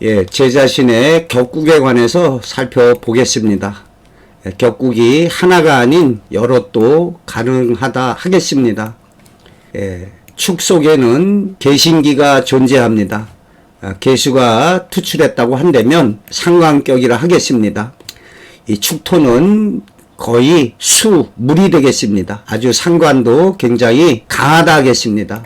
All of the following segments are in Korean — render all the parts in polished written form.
예, 제 자신의 격국에 관해서 살펴보겠습니다. 예, 격국이 하나가 아닌 여럿도 가능하다 하겠습니다. 예, 축 속에는 계신기가 존재합니다. 계수가 투출했다고 한다면 상관격이라 하겠습니다. 이 축토는 거의 물이 되겠습니다. 아주 상관도 굉장히 강하다 하겠습니다.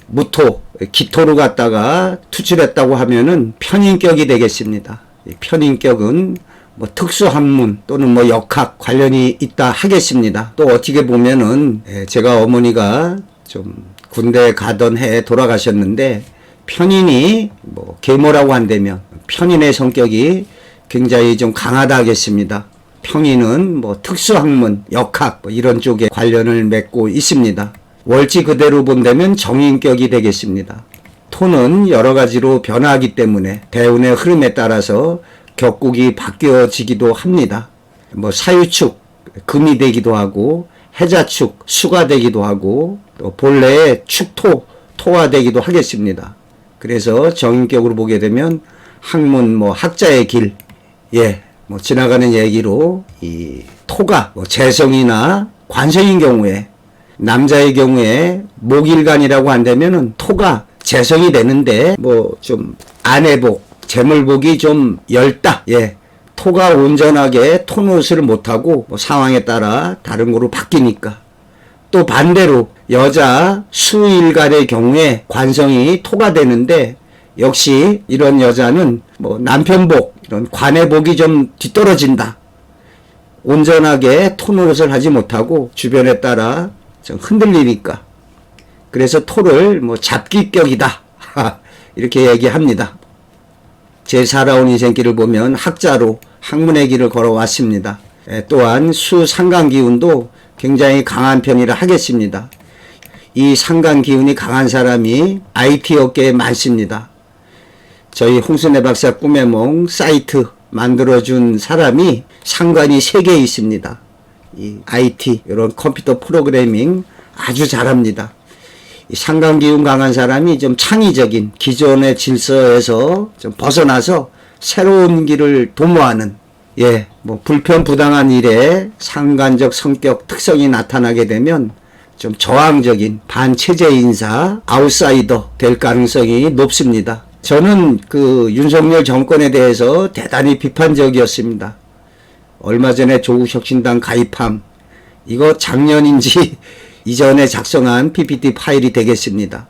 무토, 기토로 갖다가 투출했다고 하면은 편인격이 되겠습니다. 편인격은 뭐 특수한문 또는 뭐 역학 관련이 있다 하겠습니다. 또 어떻게 보면은 제가 어머니가 좀 군대 가던 해에 돌아가셨는데 편인이 뭐 계모라고 한다면 편인의 성격이 굉장히 좀 강하다 하겠습니다. 편인은 뭐 특수학문, 역학 뭐 이런 쪽에 관련을 맺고 있습니다. 월지 그대로 본다면 정인격이 되겠습니다. 토는 여러 가지로 변화하기 때문에 대운의 흐름에 따라서 격국이 바뀌어지기도 합니다. 뭐 사유축, 금이 되기도 하고 해자축, 수가 되기도 하고 또 본래의 축토, 토가 되기도 하겠습니다. 그래서 정인격으로 보게 되면 학문, 뭐 학자의 길, 뭐 지나가는 얘기로 이 토가 뭐 재성이나 관성인 경우에 남자의 경우에 목일간이라고 한다면은 토가 재성이 되는데 뭐 좀 아내복, 재물복이 좀 엷다. 토가 온전하게 토노릇을 못하고 뭐 상황에 따라 다른 거로 바뀌니까. 또 반대로 여자 수일간의 경우에 관성이 토가 되는데 역시 이런 여자는 뭐 남편복, 이런 관의복이 좀 뒤떨어진다. 온전하게 토노릇을 하지 못하고 주변에 따라 좀 흔들리니까. 그래서 토를 뭐 잡기격이다. 이렇게 얘기합니다. 제 살아온 인생길을 보면 학자로 학문의 길을 걸어왔습니다. 또한 수상간기운도 굉장히 강한 편이라 하겠습니다. 이 상간기운이 강한 사람이 IT 업계에 많습니다. 저희 홍순애 박사 꿈의 몽 사이트 만들어준 사람이 상관이 3개 있습니다. 이 IT, 이런 컴퓨터 프로그래밍 아주 잘합니다. 이 상관기운 강한 사람이 좀 창의적인 기존의 질서에서 좀 벗어나서 새로운 길을 도모하는, 뭐 불편부당한 일에 상관적 성격 특성이 나타나게 되면 좀 저항적인 반체제 인사, 아웃사이더 될 가능성이 높습니다. 저는 그 윤석열 정권에 대해서 대단히 비판적이었습니다. 얼마 전에 조국혁신당 가입함, 이거 작년인지 이전에 작성한 PPT 파일이 되겠습니다.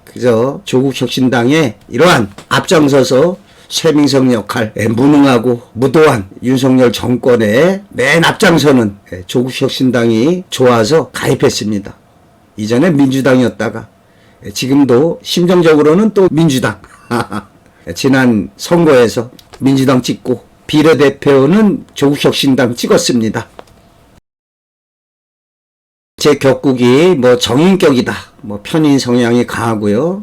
그래서 조국혁신당에 이러한 앞장서서 최민석 역할, 무능하고 무도한 윤석열 정권의 맨 앞장서는 조국혁신당이 좋아서 가입했습니다. 이전에 민주당이었다가 지금도 심정적으로는 또 민주당. 지난 선거에서 민주당 찍고 비례대표는 조국혁신당 찍었습니다. 제 격국이 뭐 정인격이다. 뭐 편인 성향이 강하고요.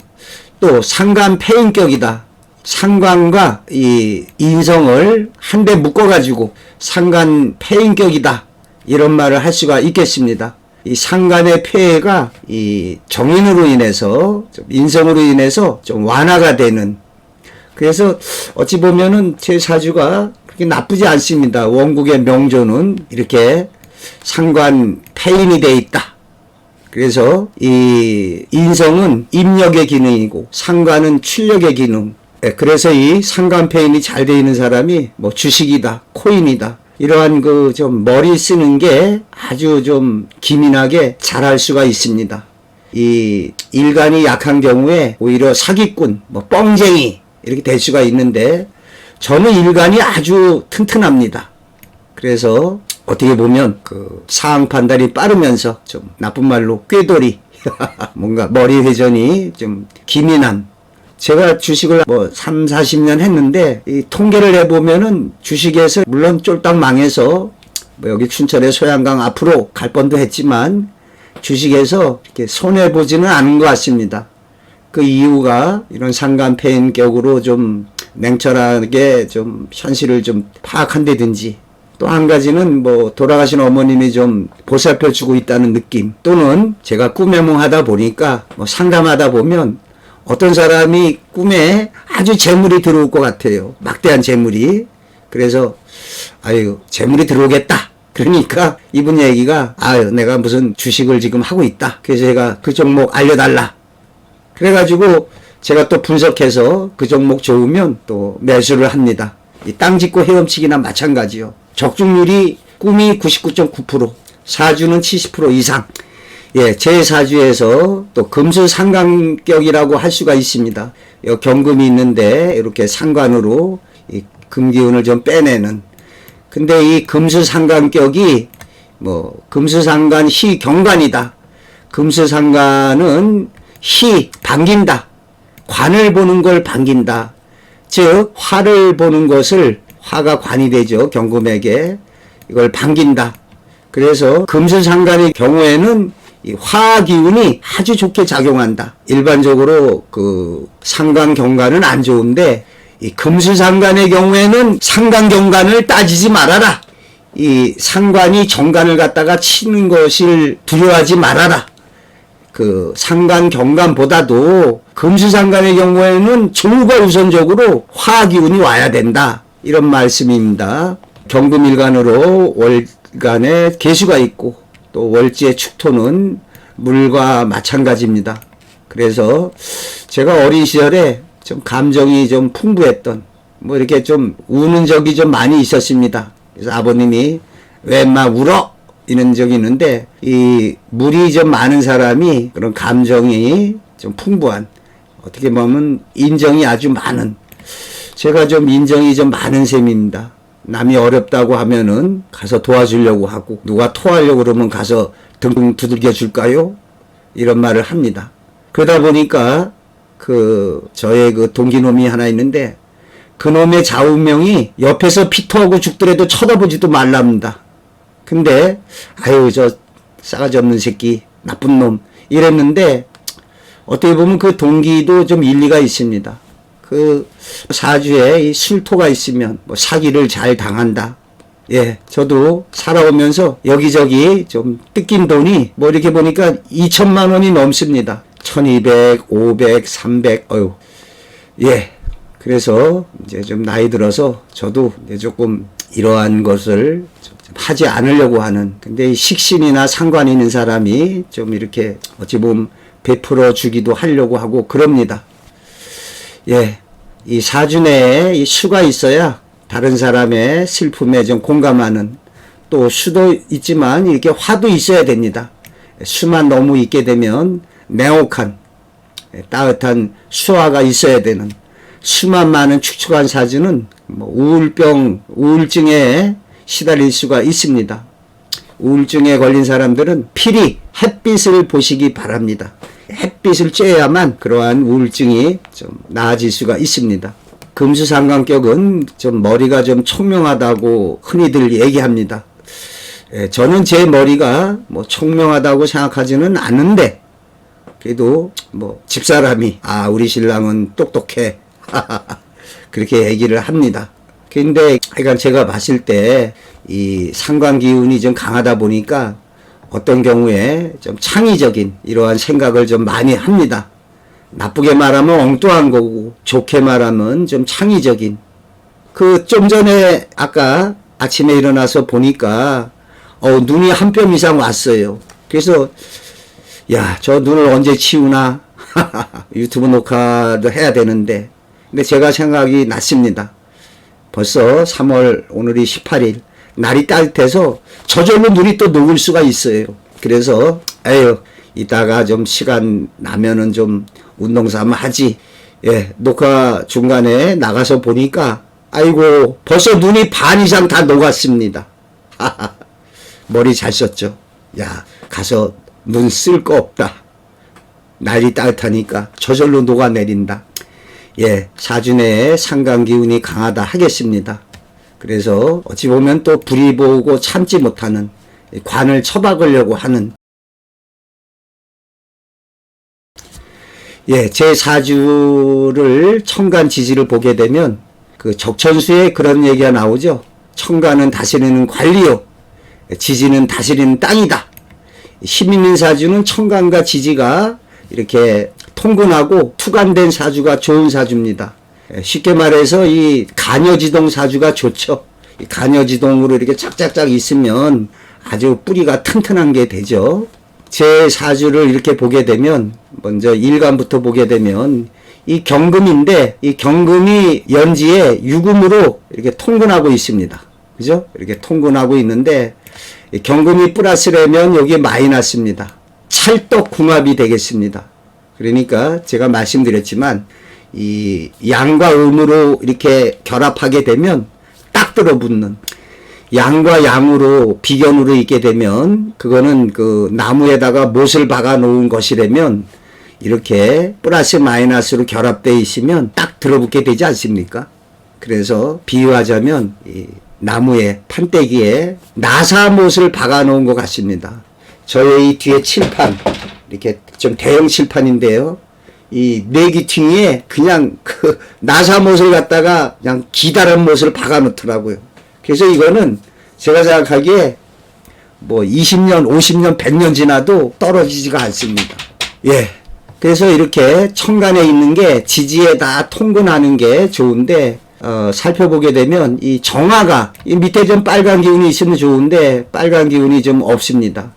또 상관 폐인격이다. 상관과 이 인성을 한데 묶어가지고 상관 폐인격이다. 이런 말을 할 수가 있겠습니다. 이 상관의 폐해가 이 정인으로 인해서 좀 인성으로 인해서 좀 완화가 되는. 그래서 어찌 보면은 제 사주가 그렇게 나쁘지 않습니다. 원국의 명조는 이렇게 상관 폐인이 되어 있다. 그래서 이 인성은 입력의 기능이고 상관은 출력의 기능. 그래서 이 상관 폐인이 잘 되어 있는 사람이 뭐 주식이다, 코인이다. 이러한 그 좀 머리 쓰는 게 아주 좀 기민하게 잘할 수가 있습니다. 이 일간이 약한 경우에 오히려 사기꾼, 뭐 뻥쟁이 이렇게 될 수가 있는데 저는 일간이 아주 튼튼합니다. 그래서 어떻게 보면 그 상황 판단이 빠르면서 좀 나쁜 말로 꾀돌이 뭔가 머리 회전이 좀 기민한. 제가 주식을 뭐 3, 40년 했는데 이 통계를 해보면은 주식에서 물론 쫄딱 망해서 뭐 여기 춘천의 소양강 앞으로 갈 뻔도 했지만 주식에서 이렇게 손해보지는 않은 것 같습니다. 그 이유가 이런 상관폐인격으로 좀 냉철하게 좀 현실을 좀 파악한다든지 또 한 가지는 뭐 돌아가신 어머님이 좀 보살펴 주고 있다는 느낌 또는 제가 꿈의 몽 하다 보니까 뭐 상담하다 보면 어떤 사람이 꿈에 아주 재물이 들어올 것 같아요. 막대한 재물이. 그래서 아유 재물이 들어오겠다. 그러니까 이분 얘기가 아유 내가 무슨 주식을 지금 하고 있다. 그래서 제가 그 종목 알려달라. 그래가지고 제가 또 분석해서 그 종목 좋으면 또 매수를 합니다. 이 땅 짓고 헤엄치기나 마찬가지요. 적중률이 꿈이 99.9%, 사주는 70% 이상. 예, 제 사주에서 또 금수상관격이라고 할 수가 있습니다. 여기 경금이 있는데 이렇게 상관으로 이 금기운을 좀 빼내는. 근데 이 금수상관격이 뭐 금수상관 희경관이다. 금수상관은 희 반긴다. 관을 보는 걸 반긴다. 즉 화를 보는 것을 화가 관이 되죠. 경금에게 이걸 반긴다. 그래서 금수상관의 경우에는 이 화기운이 아주 좋게 작용한다. 일반적으로 그 상관 경관은 안 좋은데 이 금수상관의 경우에는 상관 경관을 따지지 말아라. 이 상관이 정관을 갖다가 치는 것을 두려워하지 말아라. 그 상관 경관보다도 금수상관의 경우에는 조우가 우선적으로 화기운이 와야 된다. 이런 말씀입니다. 경금일간으로 월간에 계수가 있고 또 월지의 축토는 물과 마찬가지입니다. 그래서 제가 어린 시절에 좀 감정이 좀 풍부했던 뭐 이렇게 좀 우는 적이 좀 많이 있었습니다. 그래서 아버님이 왜 인마 울어? 이런 적이 있는데 이 물이 좀 많은 사람이 그런 감정이 좀 풍부한 어떻게 보면 인정이 아주 많은 제가 좀 인정이 좀 많은 셈입니다. 남이 어렵다고 하면은 가서 도와주려고 하고 누가 토하려고 그러면 가서 등 두들겨 줄까요? 이런 말을 합니다. 그러다 보니까 저의 그 동기놈이 하나 있는데 그 놈의 좌우명이 옆에서 피토하고 죽더라도 쳐다보지도 말랍니다. 근데 아유 저 싸가지 없는 새끼 나쁜 놈 이랬는데 어떻게 보면 그 동기도 좀 일리가 있습니다. 그 사주에 이 술토가 있으면 뭐 사기를 잘 당한다. 예, 저도 살아오면서 여기저기 좀 뜯긴 돈이 뭐 이렇게 보니까 2천만 원이 넘습니다. 1200, 500, 300, 어휴. 예. 그래서 이제 좀 나이 들어서 저도 이제 조금 이러한 것을 좀 하지 않으려고 하는. 근데 이 식신이나 상관이 있는 사람이 좀 이렇게 어찌 보면 베풀어 주기도 하려고 하고 그럽니다. 예. 이 사주 내에 이 수가 있어야 다른 사람의 슬픔에 좀 공감하는 또 수도 있지만 이렇게 화도 있어야 됩니다. 수만 너무 있게 되면 냉혹한 따뜻한 수화가 있어야 되는 수만 많은 축축한 사주는 뭐 우울병, 우울증에 시달릴 수가 있습니다. 우울증에 걸린 사람들은 필히 햇빛을 보시기 바랍니다. 햇빛을 쬐야만 그러한 우울증이 좀 나아질 수가 있습니다. 금수상관격은 좀 머리가 좀 총명하다고 흔히들 얘기합니다. 저는 제 머리가 뭐 총명하다고 생각하지는 않는데 그래도 뭐 집사람이 우리 신랑은 똑똑해 그렇게 얘기를 합니다. 근데 그러니까 제가 봤을 때 이 상관 기운이 좀 강하다 보니까 어떤 경우에 좀 창의적인 이러한 생각을 좀 많이 합니다. 나쁘게 말하면 엉뚱한 거고 좋게 말하면 좀 창의적인. 좀 전에 아까 아침에 일어나서 보니까 눈이 한 뼘 이상 왔어요. 그래서 야, 저 눈을 언제 치우나 유튜브 녹화도 해야 되는데 근데 제가 생각이 났습니다. 벌써 3월 오늘이 18일 날이 따뜻해서 저절로 눈이 또 녹을 수가 있어요. 그래서 에휴 이따가 좀 시간 나면은 좀 운동 삼아 하지. 예, 녹화 중간에 나가서 보니까 아이고 벌써 눈이 반 이상 다 녹았습니다. 머리 잘 썼죠. 야, 가서 눈 쓸 거 없다. 날이 따뜻하니까 저절로 녹아내린다. 예, 사주 내에 상관 기운이 강하다 하겠습니다. 그래서 어찌 보면 또 불이 보고 참지 못하는 관을 쳐박으려고 하는 예, 제 사주를 천간 지지를 보게 되면 그 적천수에 그런 얘기가 나오죠. 천간은 다스리는 관리요. 지지는 다스리는 땅이다. 힘 있는 사주는 천간과 지지가 이렇게 통근하고 투간된 사주가 좋은 사주입니다. 쉽게 말해서 이 간여지동 사주가 좋죠. 이 간여지동으로 이렇게 짝짝짝 있으면 아주 뿌리가 튼튼한 게 되죠. 제 사주를 이렇게 보게 되면 먼저 일간부터 보게 되면 이 경금인데 이 경금이 연지에 유금으로 이렇게 통근하고 있습니다. 그죠? 이렇게 통근하고 있는데 이 경금이 플러스라면 여기에 마이너스입니다. 찰떡궁합이 되겠습니다. 그러니까 제가 말씀드렸지만 이 양과 음으로 이렇게 결합하게 되면 딱 들어붙는, 양과 양으로 비견으로 있게 되면 그거는 그 나무에다가 못을 박아 놓은 것이라면 이렇게 플러스 마이너스로 결합되어 있으면 딱 들어붙게 되지 않습니까? 그래서 비유하자면 이 나무에 판때기에 나사못을 박아 놓은 것 같습니다. 저의 이 뒤에 칠판, 이렇게 좀 대형 칠판인데요. 이 내기퉁이에 그냥 그 나사못을 갖다가 그냥 기다란 못을 박아 놓더라고요. 그래서 이거는 제가 생각하기에 뭐 20년, 50년, 100년 지나도 떨어지지가 않습니다. 예. 그래서 이렇게 천간에 있는 게 지지에 다 통근하는 게 좋은데, 살펴보게 되면 이 정화가 이 밑에 좀 빨간 기운이 있으면 좋은데 빨간 기운이 좀 없습니다.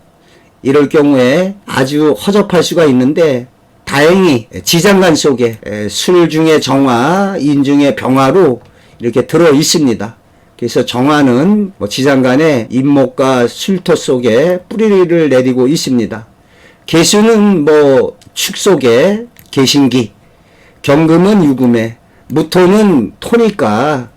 이럴 경우에 아주 허접할 수가 있는데 다행히 지장간 속에 술 중에 정화, 인 중에 병화로 이렇게 들어 있습니다. 그래서 정화는 뭐 지장간에 인목과 술토 속에 뿌리를 내리고 있습니다. 계수는 뭐 축 속에 계신기, 경금은 유금에, 무토는 토니까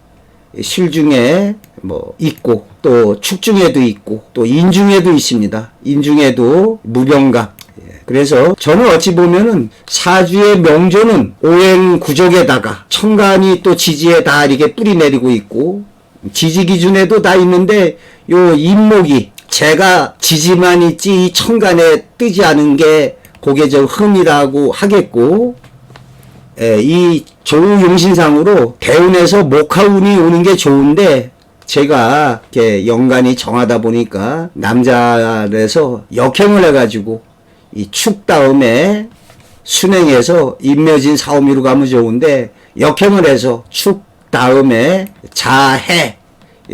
실 중에 뭐 있고 또 축 중에도 있고 또 인 중에도 있습니다. 인 중에도 무병각. 그래서 저는 어찌 보면은 사주의 명조는 오행 구적에다가 천간이 또 지지에 다 이렇게 뿌리 내리고 있고 지지 기준에도 다 있는데 요 인목이 제가 지지만 있지 이 천간에 뜨지 않은 게 그게 좀 흠이라고 하겠고, 이 조용신상으로 대운에서 목화운이 오는 게 좋은데 제가 이렇게 연간이 정하다 보니까 남자라서 역행을 해가지고 이 축 다음에 순행해서 임묘진 사오미로 가면 좋은데 역행을 해서 축 다음에 자해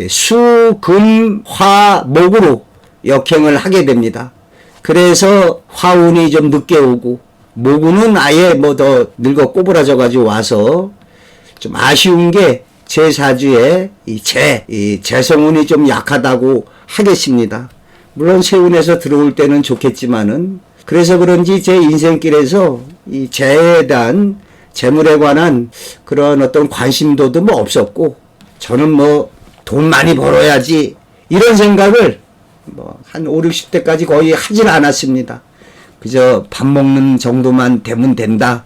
수, 금, 화, 목으로 역행을 하게 됩니다. 그래서 화운이 좀 늦게 오고 목운은 아예 뭐 더 늙어 꼬부라져 가지고 와서 좀 아쉬운 게 제 사주에 이 재성운이 좀 약하다고 하겠습니다. 물론 세운에서 들어올 때는 좋겠지만은 그래서 그런지 제 인생길에서 이 재에 대한 재물에 관한 그런 어떤 관심도도 뭐 없었고 저는 뭐 돈 많이 벌어야지 이런 생각을 뭐 한 5, 60대까지 거의 하질 않았습니다. 그저 밥 먹는 정도만 되면 된다.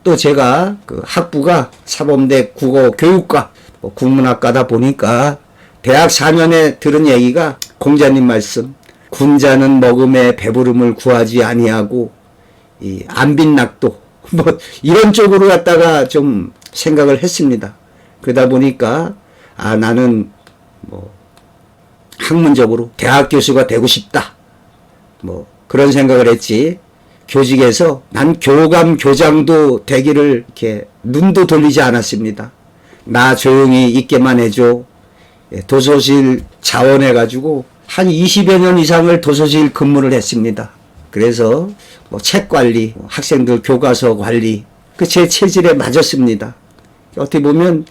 또 제가 그 학부가 사범대 국어교육과 뭐 국문학과다 보니까 대학 4년에 들은 얘기가 공자님 말씀, 군자는 먹음에 배부름을 구하지 아니하고 이 안빈낙도 뭐 이런 쪽으로 갖다가 좀 생각을 했습니다. 그러다 보니까 나는 뭐 학문적으로 대학 교수가 되고 싶다. 뭐 그런 생각을 했지. 교직에서 난 교감 교장도 되기를 이렇게 눈도 돌리지 않았습니다. 나 조용히 있게만 해줘. 도서실 자원해가지고 한 20여 년 이상을 도서실 근무를 했습니다. 그래서 뭐 책 관리, 학생들 교과서 관리, 그 제 체질에 맞았습니다. 어떻게 보면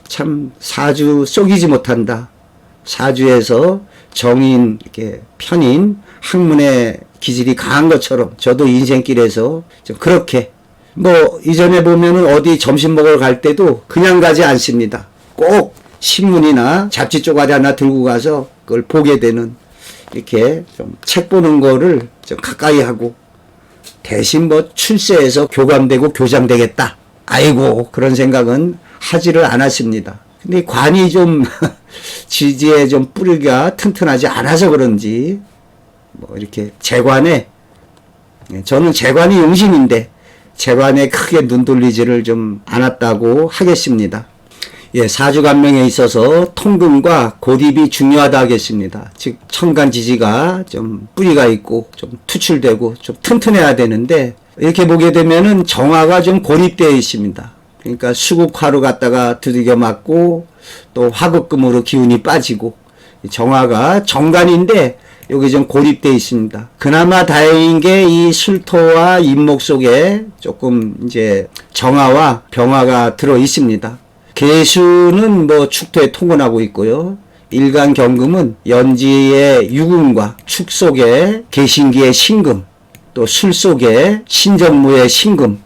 참 사주 속이지 못한다. 사주에서 정인, 이렇게 편인, 학문의 기질이 강한 것처럼 저도 인생길에서 좀 그렇게 뭐 이전에 보면은 어디 점심 먹으러 갈 때도 그냥 가지 않습니다. 꼭 신문이나 잡지 쪼가리 하나 들고 가서 그걸 보게 되는 이렇게 좀 책 보는 거를 좀 가까이 하고 대신 뭐 출세해서 교감되고 교장되겠다. 아이고 그런 생각은 하지를 않았습니다. 근데 관이 좀 지지에 좀 뿌리가 튼튼하지 않아서 그런지 뭐 이렇게 재관에 저는 재관이 용신인데 재관에 크게 눈 돌리지를 좀 않았다고 하겠습니다. 예, 사주간명에 있어서 통근과 고립이 중요하다 하겠습니다. 즉 천간지지가 좀 뿌리가 있고 좀 투출되고 좀 튼튼해야 되는데 이렇게 보게 되면은 정화가 좀 고립되어 있습니다. 그러니까 수국화로 갖다가 두들겨 맞고 또 화극금으로 기운이 빠지고 정화가 정관인데 여기 좀 고립되어 있습니다. 그나마 다행인 게 이 술토와 인목 속에 조금 이제 정화와 병화가 들어 있습니다. 계수는 뭐 축토에 통근하고 있고요. 일간경금은 연지의 유금과 축 속에 계신기의 신금, 또 술 속에 신정무의 신금.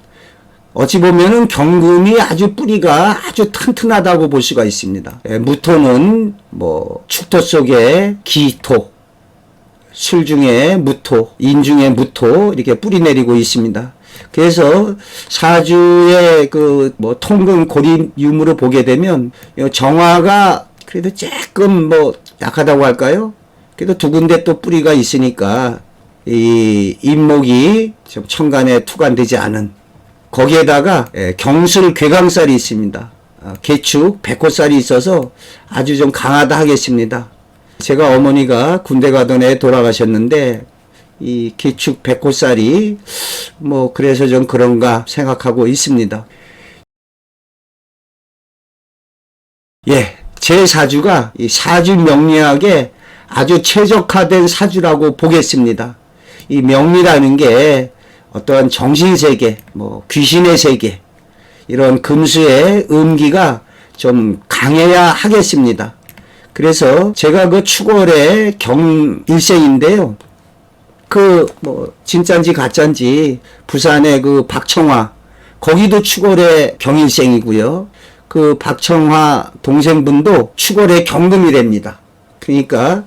어찌 보면은 경금이 아주 뿌리가 아주 튼튼하다고 볼 수가 있습니다. 무토는 뭐 축토 속에 기토, 술 중에 무토, 인 중에 무토 이렇게 뿌리 내리고 있습니다. 그래서 사주의 그 뭐 통금 고립유무로 보게 되면 정화가 그래도 조금 뭐 약하다고 할까요? 그래도 두 군데 또 뿌리가 있으니까 이 인목이 좀 천간에 투관되지 않은 거기에다가 경술 괴강살이 있습니다. 개축 백호살이 있어서 아주 좀 강하다 하겠습니다. 제가 어머니가 군대 가던 애 돌아가셨는데 이 개축 백호살이 뭐 그래서 좀 그런가 생각하고 있습니다. 예, 제 사주가 이 사주 명리학에 아주 최적화된 사주라고 보겠습니다. 이 명리라는 게 어떠한 정신세계, 뭐 귀신의 세계 이런 금수의 음기가 좀 강해야 하겠습니다. 그래서 제가 그 축월의 경일생인데요. 그 뭐 진짠지 가짠지 부산의 그 박청화 거기도 축월의 경일생이고요. 그 박청화 동생분도 축월의 경금이랍니다. 그러니까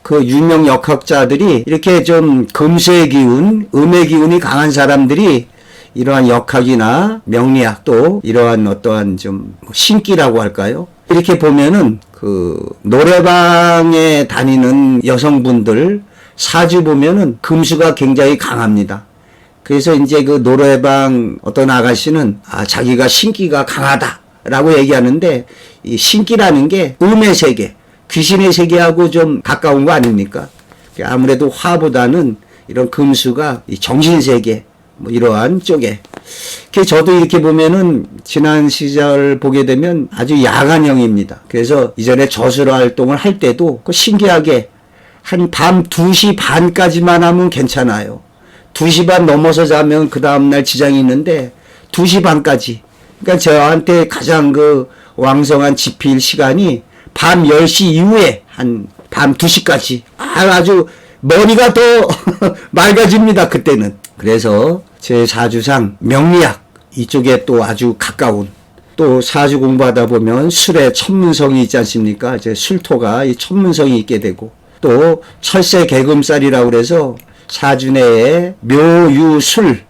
그 유명 역학자들이 이렇게 좀 금수의 기운, 음의 기운이 강한 사람들이 이러한 역학이나 명리학 또 이러한 어떠한 좀 신기라고 할까요? 이렇게 보면은 그 노래방에 다니는 여성분들 사주 보면은 금수가 굉장히 강합니다. 그래서 이제 그 노래방 어떤 아가씨는 자기가 신기가 강하다라고 얘기하는데 이 신기라는 게 음의 세계, 귀신의 세계하고 좀 가까운 거 아닙니까? 아무래도 화보다는 이런 금수가 이 정신세계 뭐 이러한 쪽에. 저도 이렇게 보면은 지난 시절 보게 되면 아주 야간형입니다. 그래서 이전에 저술 활동을 할 때도 그 신기하게 한 밤 2시 반까지만 하면 괜찮아요. 2시 반 넘어서 자면 그 다음날 지장이 있는데 2시 반까지. 그러니까 저한테 가장 그 왕성한 지필 시간이 밤 10시 이후에 한 밤 2시까지. 아주 머리가 더 맑아집니다. 그때는. 그래서 제 사주상 명리학 이쪽에 또 아주 가까운 또 사주 공부하다 보면 술의 천문성이 있지 않습니까? 이제 술토가 이 천문성이 있게 되고 또 철새 개금살이라고 그래서 사주 내에 묘유술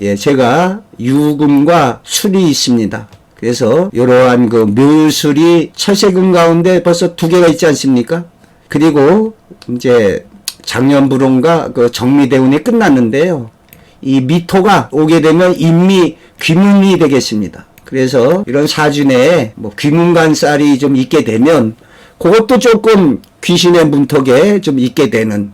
예, 제가 유금과 술이 있습니다. 그래서 이러한 그 묘유술이 철새금 가운데 벌써 2개가 있지 않습니까? 그리고 이제 작년불운과 그 정미대운이 끝났는데요. 이 미토가 오게 되면 인미 귀문이 되겠습니다. 그래서 이런 사주 내에 뭐 귀문간살이 좀 있게 되면 그것도 조금 귀신의 문턱에 좀 있게 되는.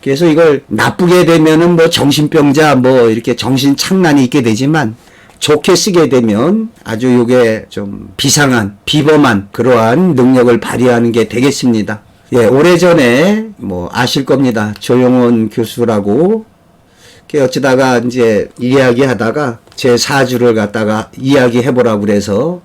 그래서 이걸 나쁘게 되면은 뭐 정신병자 뭐 이렇게 정신착란이 있게 되지만 좋게 쓰게 되면 아주 요게 좀 비상한 비범한 그러한 능력을 발휘하는 게 되겠습니다. 예, 오래전에 뭐 아실 겁니다. 조용원 교수라고 어쩌다가 이제 이야기하다가 제 사주를 갖다가 이야기해보라고 그래서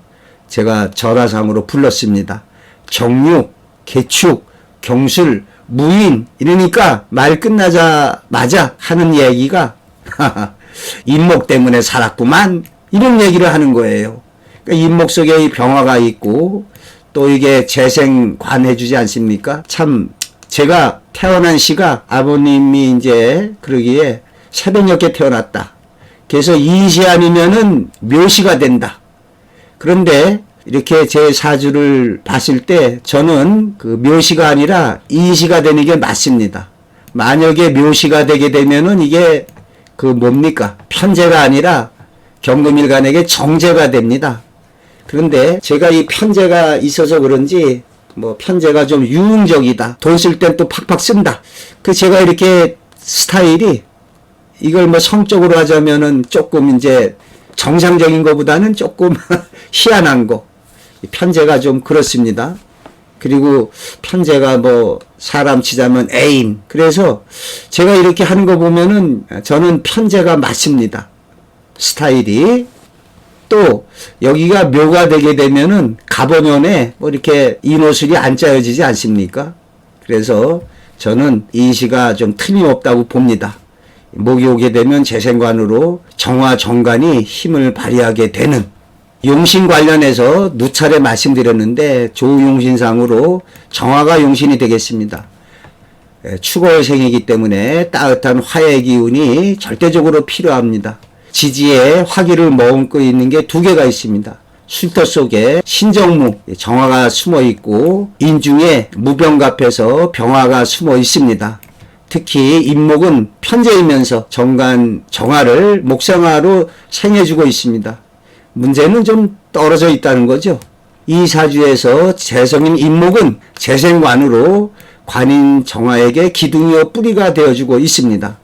제가 전화상으로 불렀습니다. 정육, 개축, 경술, 무인 이러니까 말 끝나자마자 하는 얘기가 인목 때문에 살았구만 이런 얘기를 하는 거예요. 그러니까 인목 속에 이 병화가 있고 또 이게 재생관 해주지 않습니까? 참 제가 태어난 시가 아버님이 이제 그러기에 새벽녘에 태어났다. 그래서 이시 아니면은 묘시가 된다. 그런데 이렇게 제 사주를 봤을 때 저는 그 묘시가 아니라 이시가 되는 게 맞습니다. 만약에 묘시가 되게 되면은 이게 그 뭡니까? 편제가 아니라 경금일간에게 정제가 됩니다. 그런데 제가 이 편제가 있어서 그런지 뭐 편제가 좀 유흥적이다. 돈 쓸 땐 또 팍팍 쓴다. 그 제가 이렇게 스타일이 이걸 뭐 성적으로 하자면은 조금 이제 정상적인 것보다는 조금 희한한 거. 편제가 좀 그렇습니다. 그리고 편제가 뭐 사람 치자면 애인. 그래서 제가 이렇게 하는 거 보면은 저는 편제가 맞습니다. 스타일이. 또 여기가 묘가 되게 되면은 가보년에 뭐 이렇게 인호술이 안 짜여지지 않습니까? 그래서 저는 인시가 좀 틀림없다고 봅니다. 목이 오게 되면 재생관으로 정화 정관이 힘을 발휘하게 되는, 용신 관련해서 누차례 말씀드렸는데 조용신상으로 정화가 용신이 되겠습니다. 축월생이기 때문에 따뜻한 화의 기운이 절대적으로 필요합니다. 지지에 화기를 머금고 있는 게 두 개가 있습니다. 쉼터 속에 신정무, 정화가 숨어 있고 인중에 무병갑해서 병화가 숨어 있습니다. 특히 인목은 편제이면서 정관 정화를 목상화로 생해주고 있습니다. 문제는 좀 떨어져 있다는 거죠. 이 사주에서 재성인 인목은 재생관으로 관인 정화에게 기둥이요 뿌리가 되어주고 있습니다.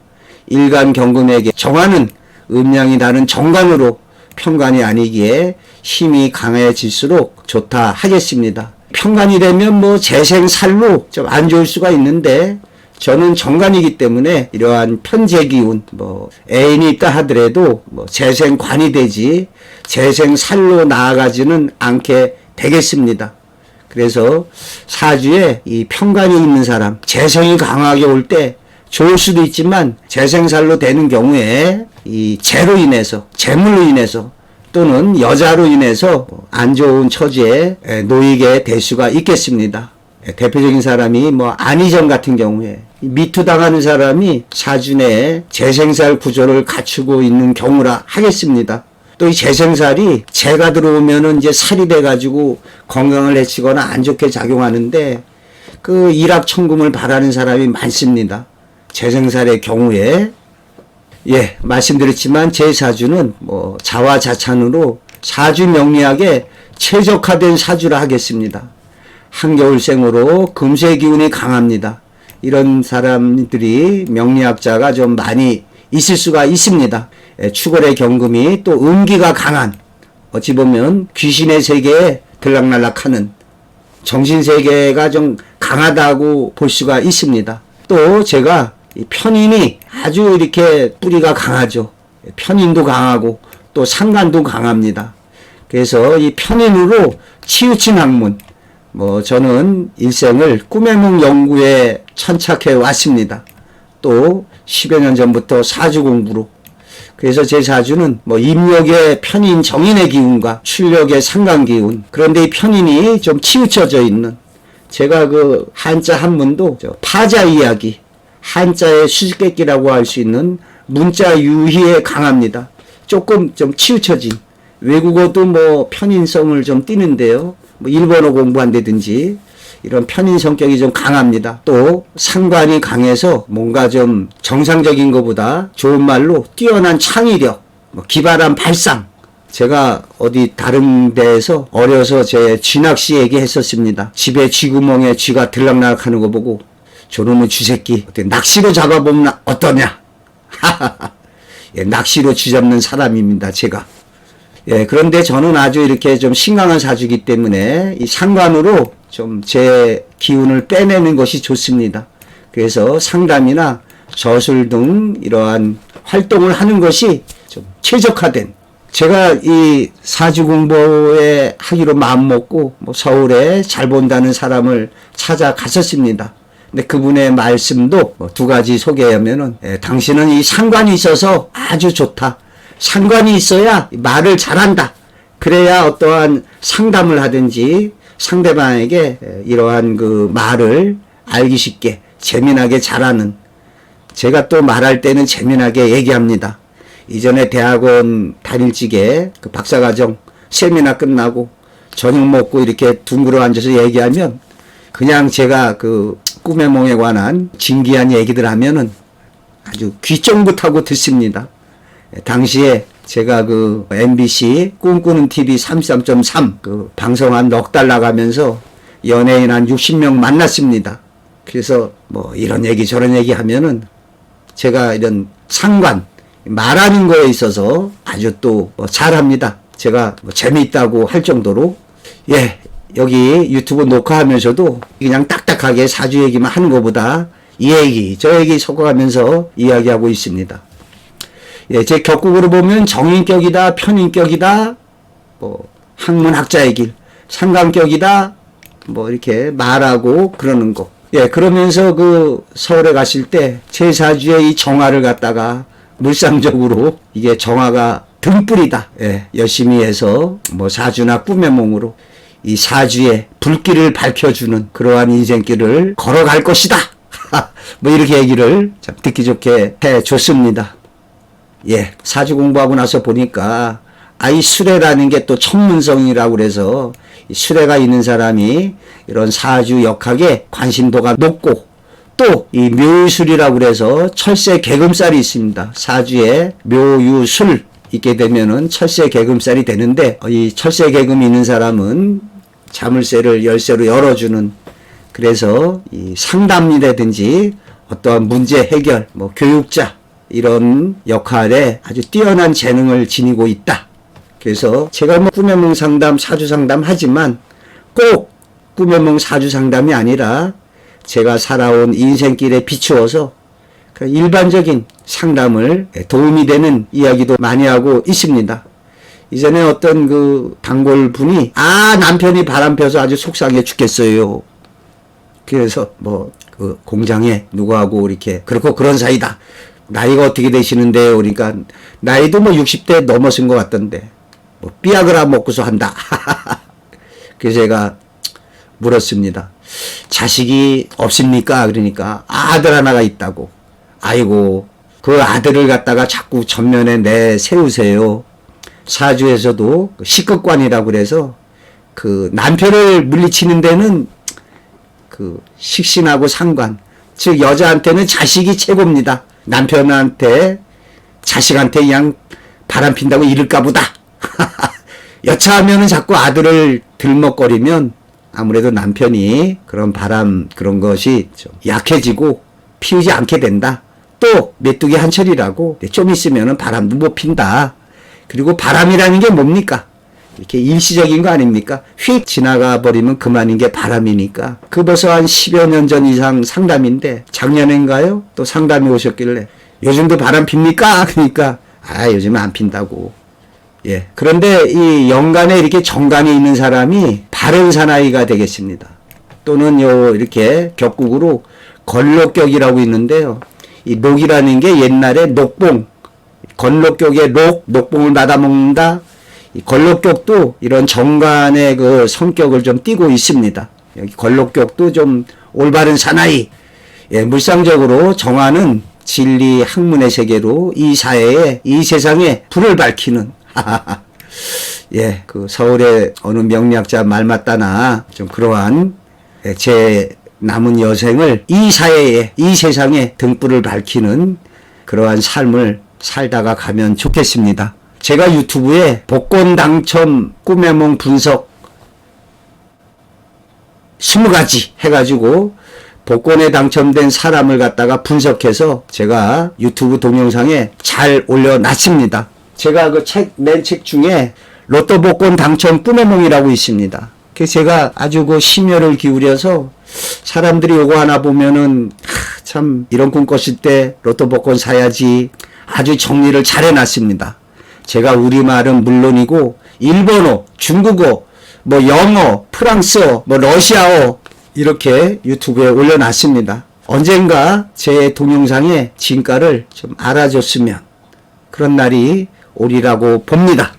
일간 경금에게 정화는 음양이 다른 정관으로 편관이 아니기에 힘이 강해질수록 좋다 하겠습니다. 편관이 되면 뭐 재생살로 좀 안 좋을 수가 있는데 저는 정관이기 때문에 이러한 편재기운, 뭐 애인이 있다 하더라도 뭐 재생관이 되지 재생살로 나아가지는 않게 되겠습니다. 그래서 사주에 이 편관이 있는 사람, 재성이 강하게 올 때 좋을 수도 있지만 재생살로 되는 경우에 이 재로 인해서, 재물로 인해서 또는 여자로 인해서 안 좋은 처지에 놓이게 될 수가 있겠습니다. 대표적인 사람이 뭐 안희정 같은 경우에 미투당하는 사람이 사주 내에 재생살 구조를 갖추고 있는 경우라 하겠습니다. 또 이 재생살이 재가 들어오면은 이제 살이 돼가지고 건강을 해치거나 안 좋게 작용하는데 그 일확천금을 바라는 사람이 많습니다. 재생살의 경우에. 예, 말씀드렸지만 제 사주는 뭐 자화자찬으로 사주 명리학에 최적화된 사주라 하겠습니다. 한겨울생으로 금수의 기운이 강합니다. 이런 사람들이 명리학자가 좀 많이 있을 수가 있습니다. 축월의 경금이 또 음기가 강한, 어찌 보면 귀신의 세계에 들락날락하는 정신세계가 좀 강하다고 볼 수가 있습니다. 또 제가 편인이 아주 이렇게 뿌리가 강하죠. 편인도 강하고 또 상관도 강합니다. 그래서 이 편인으로 치우친 학문, 뭐 저는 일생을 꿈의 몽 연구에 천착해 왔습니다. 또 10여 년 전부터 사주 공부로. 그래서 제 사주는 뭐 임력의 편인 정인의 기운과 출력의 상관 기운, 그런데 이 편인이 좀 치우쳐져 있는, 제가 그 한자 한문도 파자 이야기, 한자의 수수께끼라고 할 수 있는 문자 유희에 강합니다. 조금 좀 치우쳐진, 외국어도 뭐 편인성을 좀 띠는데요. 뭐 일본어 공부한다든지 이런 편인 성격이 좀 강합니다. 또 상관이 강해서 뭔가 좀 정상적인 것보다 좋은 말로 뛰어난 창의력, 뭐 기발한 발상. 제가 어디 다른 데에서 어려서 제 쥐낚시 얘기했었습니다. 집에 쥐구멍에 쥐가 들락날락하는 거 보고 저놈의 쥐새끼 낚시로 잡아보면 어떠냐. 예, 낚시로 쥐 잡는 사람입니다, 제가. 예, 그런데 저는 아주 이렇게 좀 신강한 사주기 때문에 이 상관으로 좀 제 기운을 빼내는 것이 좋습니다. 그래서 상담이나 저술 등 이러한 활동을 하는 것이 좀 최적화된, 제가 이 사주 공부에 하기로 마음먹고 뭐 서울에 잘 본다는 사람을 찾아갔었습니다. 근데 그분의 말씀도 뭐 두 가지 소개하면은, 당신은 이 상관이 있어서 아주 좋다. 상관이 있어야 말을 잘한다. 그래야 어떠한 상담을 하든지 상대방에게 이러한 그 말을 알기 쉽게 재미나게 잘하는, 제가 또 말할 때는 재미나게 얘기합니다. 이전에 대학원 다닐 적에 그 박사과정 세미나 끝나고 저녁 먹고 이렇게 둥그러 앉아서 얘기하면 그냥 제가 그 꿈의 몽에 관한 진기한 얘기들 하면은 아주 귀쫑긋하고 듣습니다. 당시에 제가 그 MBC 꿈꾸는 TV 33.3 그 방송 한 넉 달 나가면서 연예인 한 60명 만났습니다. 그래서 뭐 이런 얘기 저런 얘기 하면은 제가 이런 상관, 말하는 거에 있어서 아주 또 잘합니다. 제가 재미있다고 할 정도로. 예, 여기 유튜브 녹화하면서도 그냥 딱딱하게 사주 얘기만 하는 것보다 이 얘기, 저 얘기 섞어가면서 이야기하고 있습니다. 예, 제 격국으로 보면 정인격이다, 편인격이다, 학문학자의 길, 상관격이다, 이렇게 말하고 그러는 거. 예, 그러면서 서울에 갔을 때 제 사주의 이 정화를 갖다가 물상적으로 이게 정화가 등불이다. 예, 열심히 해서 사주나 꿈의 몸으로 이 사주의 불길을 밝혀주는 그러한 인생길을 걸어갈 것이다. 이렇게 얘기를 참 듣기 좋게 해줬습니다. 예, 사주 공부하고 나서 보니까 이 수레라는 게 또 천문성이라고 그래서 수레가 있는 사람이 이런 사주 역학에 관심도가 높고, 또 이 묘유술이라고 그래서 철새 개금살이 있습니다. 사주에 묘유술 있게 되면은 철새 개금살이 되는데, 이 철새 개금이 있는 사람은 자물쇠를 열쇠로 열어주는, 그래서 이 상담이라든지 어떠한 문제 해결, 교육자 이런 역할에 아주 뛰어난 재능을 지니고 있다. 그래서 제가 꿈의梦상담, 사주 상담 하지만 꼭 꿈의梦 사주 상담이 아니라 제가 살아온 인생길에 비추어서 일반적인 상담을 도움이 되는 이야기도 많이 하고 있습니다. 이전에 어떤 단골 분이 남편이 바람 펴서 아주 속상해 죽겠어요. 그래서 공장에 누구하고 이렇게 그렇고 그런 사이다. 나이가 어떻게 되시는데요? 그러니까 나이도 60대 넘어선 것 같던데 삐아그라 먹고서 한다. 그래서 제가 물었습니다. 자식이 없습니까? 그러니까 아들 하나가 있다고. 아이고, 그 아들을 갖다가 자꾸 전면에 내세우세요. 사주에서도 식극관이라고 그래서 남편을 물리치는 데는 식신하고 상관, 즉 여자한테는 자식이 최고입니다. 남편한테 자식한테 그냥 바람핀다고 이럴까 보다. 여차하면은 자꾸 아들을 들먹거리면 아무래도 남편이 그런 바람 그런 것이 좀 약해지고 피우지 않게 된다. 또 메뚜기 한철이라고 좀 있으면은 바람도 못 핀다. 그리고 바람이라는 게 뭡니까? 이렇게 일시적인 거 아닙니까? 휙 지나가 버리면 그만인 게 바람이니까. 벌써 한 10여 년 전 이상 상담인데 작년인가요? 또 상담이 오셨길래 요즘도 바람 핍니까? 그러니까 요즘은 안 핀다고. 예. 그런데 이 연간에 이렇게 정간이 있는 사람이 바른 사나이가 되겠습니다. 또는 이렇게 격국으로 걸록격이라고 있는데요. 이 녹이라는 게 옛날에 녹봉, 걸록격의 녹봉을 받아먹는다. 이 걸록격도 이런 정간의 성격을 좀 띠고 있습니다. 여기 걸록격도 좀 올바른 사나이. 예, 물상적으로 정화는 진리 학문의 세계로 이 사회에, 이 세상에 불을 밝히는 예, 서울의 어느 명리학자 말 맞다나 좀 그러한 제 남은 여생을 이 사회에, 이 세상에 등불을 밝히는 그러한 삶을 살다가 가면 좋겠습니다. 제가 유튜브에 복권 당첨 꿈의梦 분석 20가지 해가지고 복권에 당첨된 사람을 갖다가 분석해서 제가 유튜브 동영상에 잘 올려놨습니다. 제가 맨 책 중에 로또 복권 당첨 꿈의梦이라고 있습니다. 그래서 제가 아주 심혈을 기울여서 사람들이 요거 하나 보면은 참 이런 꿈 꿨을 때 로또 복권 사야지 아주 정리를 잘 해놨습니다. 제가 우리말은 물론이고 일본어, 중국어, 영어, 프랑스어, 러시아어 이렇게 유튜브에 올려놨습니다. 언젠가 제 동영상의 진가를 좀 알아줬으면 그런 날이 오리라고 봅니다.